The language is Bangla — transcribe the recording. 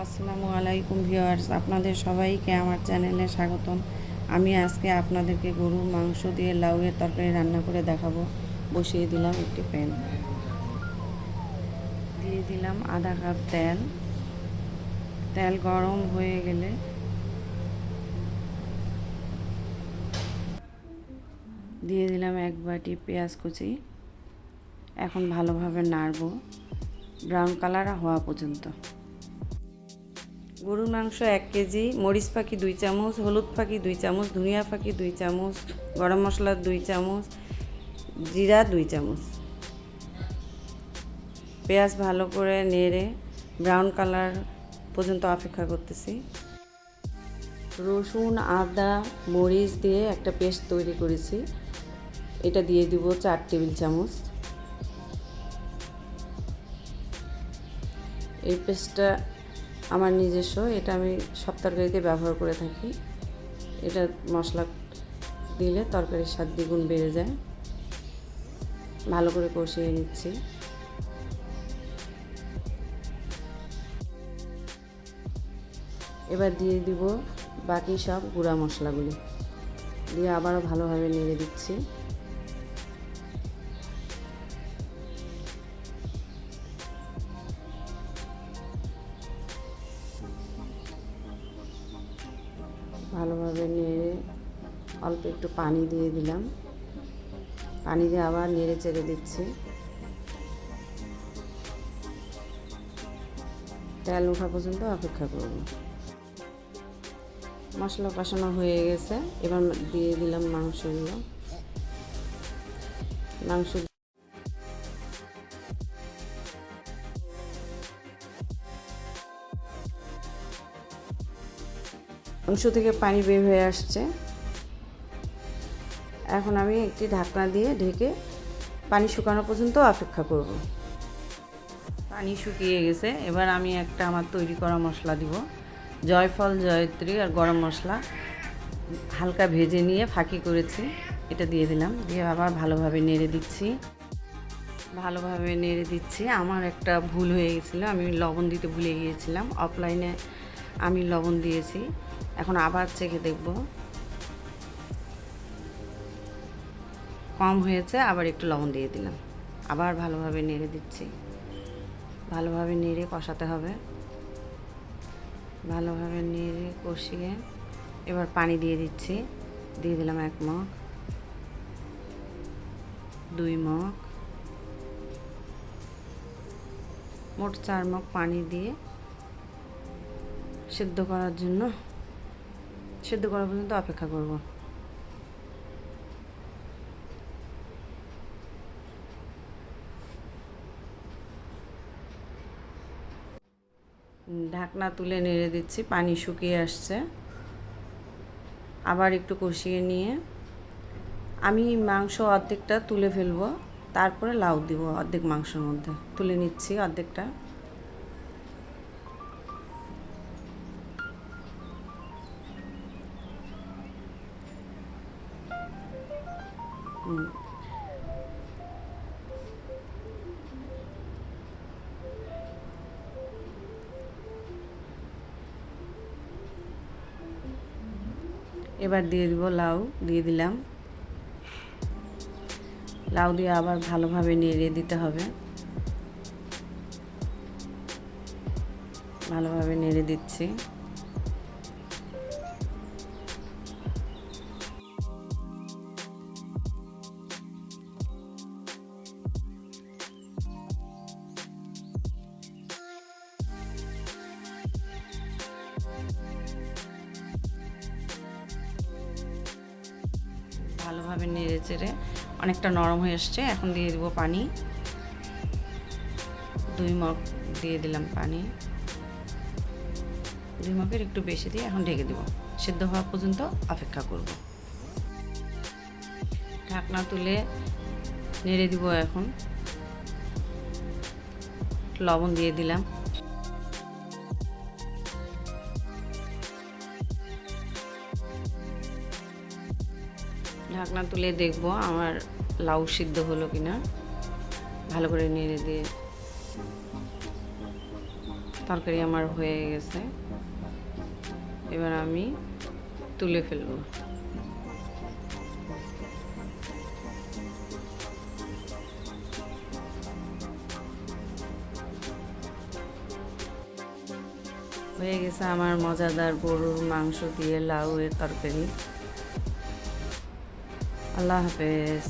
আসসালামু আলাইকুম ভিউয়ার্স, আপনাদের সবাইকে আমার চ্যানেলে স্বাগতম। আমি আজকে আপনাদেরকে গরুর মাংস দিয়ে লাউয়ের তরকারি রান্না করে দেখাবো। বসিয়ে দিলাম একটি প্যান, দিয়ে দিলাম আধা কাপ তেল। তেল গরম হয়ে গেলে দিয়ে দিলাম এক বাটি পেঁয়াজ কুচি। এখন ভালোভাবে নাড়ব ব্রাউন কালার হওয়া পর্যন্ত। গরুর মাংস 1 কেজি, মরিচ ফাঁকি 2 চামচ, হলুদ ফাঁকি 2 চামচ, ধনিয়া ফাঁকি 2 চামচ, গরম মশলা 2 চামচ, জিরা 2 চামচ। পেঁয়াজ ভালো করে নেড়ে ব্রাউন কালার পর্যন্ত অপেক্ষা করতেছি। রসুন, আদা, মরিচ দিয়ে একটা পেস্ট তৈরি করেছি, এটা দিয়ে দিব 4 টেবিল চামচ। এই পেস্টটা আমার নিজস্ব, এটা আমি সব তরকারিতে ব্যবহার করে থাকি। এটা মশলা দিলে তরকারির স্বাদ দ্বিগুণ বেড়ে যায়। ভালো করে কষিয়ে নিচ্ছি। এবার দিয়ে দিব বাকি সব গুঁড়া মশলাগুলি, দিয়ে আবারও ভালোভাবে নেড়ে দিচ্ছি। ভালোভাবে নেড়ে অল্প একটু পানি দিয়ে দিলাম, পানি দিয়ে আবার নেড়ে চেড়ে দিচ্ছি। তেল ওঠা পর্যন্ত অপেক্ষা করব। মশলা কষানো হয়ে গেছে, এবার দিয়ে দিলাম মাংসগুলো। মাংস থেকে পানি বের হয়ে আসছে। এখন আমি একটি ঢাকনা দিয়ে ঢেকে পানি শুকানো পর্যন্ত অপেক্ষা করব। পানি শুকিয়ে গেছে, এবার আমি একটা আমার তৈরি করা মশলা দিব। জয়ফল, জয়ত্রী আর গরম মশলা হালকা ভেজে নিয়ে ফাঁকি করেছি, এটা দিয়ে দিলাম। দিয়ে আবার ভালোভাবে নেড়ে দিচ্ছি। আমার একটা ভুল হয়ে গেছিলো, আমি লবণ দিতে ভুলে গিয়েছিলাম। অফলাইনে আমি লবণ দিয়েছি, এখন আবার চেখে দেখব। কম হয়েছে, আবার একটু লবণ দিয়ে দিলাম। আবার ভালোভাবে নেড়ে দিচ্ছি। ভালোভাবে নেড়ে কষাতে হবে। ভালোভাবে নেড়ে কষিয়ে এবার পানি দিয়ে দিচ্ছি। দিয়ে দিলাম 1 মগ, 2 মগ, মোট 4 মগ পানি দিয়ে সেদ্ধ করার পর্যন্ত অপেক্ষা করব। ঢাকনা তুলে নেড়ে দিচ্ছি, পানি শুকিয়ে আসছে। আবার একটু কষিয়ে নিয়ে আমি মাংস অর্ধেকটা তুলে ফেলবো, তারপরে লাউ দিব অর্ধেক মাংসের মধ্যে। তুলে নিচ্ছি অর্ধেকটা। এবার দিয়ে দিব লাউ, দিয়ে দিলাম। লাউ দিয়ে আবার ভালোভাবে নেড়ে দিতে হবে। ভালোভাবে নেড়ে দিচ্ছি। ভালোভাবে নেড়ে চেড়ে অনেকটা নরম হয়ে এসছে। এখন দিয়ে দিব পানি, 2 মগ দিয়ে দিলাম পানি। 2 মগের একটু বেশি দিয়ে এখন ঢেকে দেব। সেদ্ধ হওয়া পর্যন্ত অপেক্ষা করব। ঢাকনা তুলে নেড়ে দিব। এখন লবণ দিয়ে দিলাম। ঢাকনা তুলে দেখব আমার লাউ সিদ্ধ হলো কিনা। ভালো করে নেড়ে দিয়ে তরকারি আমার হয়ে গেছে, এবার আমি তুলে ফেলবো। হয়ে গেছে আমার মজাদার গরুর মাংস দিয়ে লাউ এর তরকারি। আল্লাহ হাফেজ।